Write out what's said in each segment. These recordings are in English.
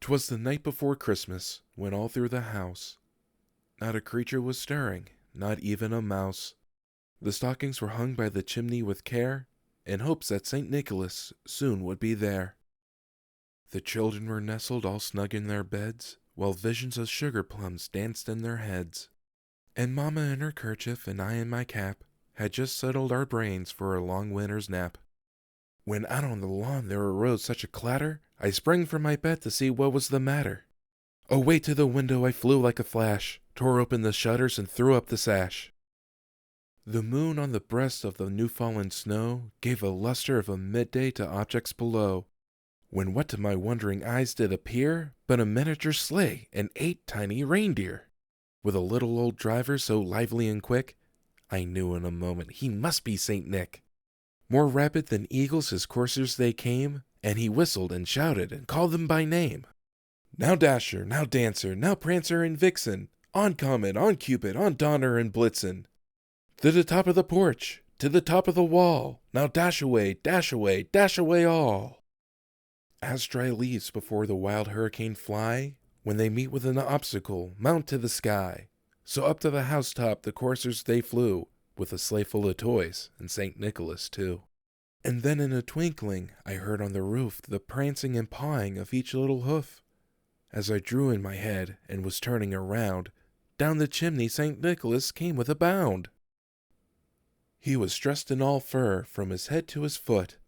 'Twas the night before Christmas, when all through the house not a creature was stirring, not even a mouse. The stockings were hung by the chimney with care, in hopes that St. Nicholas soon would be there. The children were nestled all snug in their beds, while visions of sugar plums danced in their heads. And Mamma in her kerchief and I in my cap had just settled our brains for a long winter's nap. When out on the lawn there arose such a clatter, I sprang from my bed to see what was the matter. Away to the window I flew like a flash, tore open the shutters and threw up the sash. The moon on the breast of the new-fallen snow gave a luster of a midday to objects below, when what to my wondering eyes did appear but a miniature sleigh and 8 tiny reindeer, with a little old driver so lively and quick, I knew in a moment he must be Saint Nick. More rapid than eagles his coursers they came, and he whistled and shouted and called them by name. Now Dasher, now Dancer, now Prancer and Vixen, on Comet, on Cupid, on Donner and Blitzen. To the top of the porch, to the top of the wall, now dash away, dash away, dash away all. As dry leaves before the wild hurricane fly, when they meet with an obstacle, mount to the sky, so up to the housetop the coursers they flew, with a sleigh full of toys, and St. Nicholas too. And then in a twinkling I heard on the roof the prancing and pawing of each little hoof. As I drew in my head and was turning around, down the chimney St. Nicholas came with a bound. He was dressed in all fur from his head to his foot,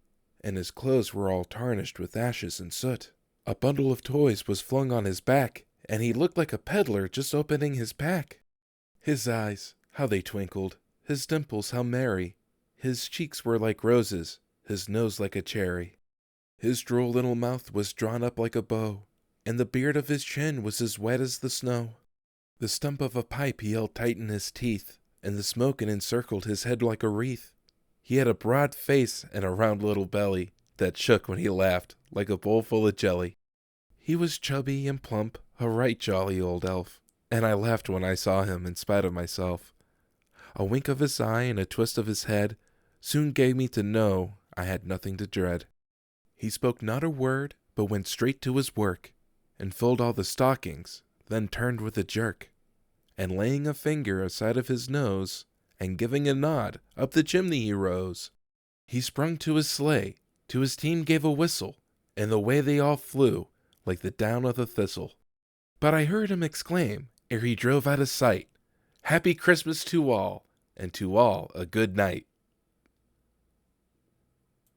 and his clothes were all tarnished with ashes and soot. A bundle of toys was flung on his back, and he looked like a peddler just opening his pack. His eyes, how they twinkled, his dimples how merry, his cheeks were like roses, his nose like a cherry. His droll little mouth was drawn up like a bow, and the beard of his chin was as wet as the snow. The stump of a pipe he held tight in his teeth, and the smoke encircled his head like a wreath. He had a broad face and a round little belly that shook when he laughed like a bowl full of jelly. He was chubby and plump, a right jolly old elf, and I laughed when I saw him in spite of myself. A wink of his eye and a twist of his head soon gave me to know I had nothing to dread. He spoke not a word, but went straight to his work, and filled all the stockings, then turned with a jerk, and laying a finger aside of his nose, and giving a nod, up the chimney he rose. He sprung to his sleigh, to his team gave a whistle, and away they all flew, like the down of the thistle. But I heard him exclaim, ere he drove out of sight, "Happy Christmas to all, and to all a good night."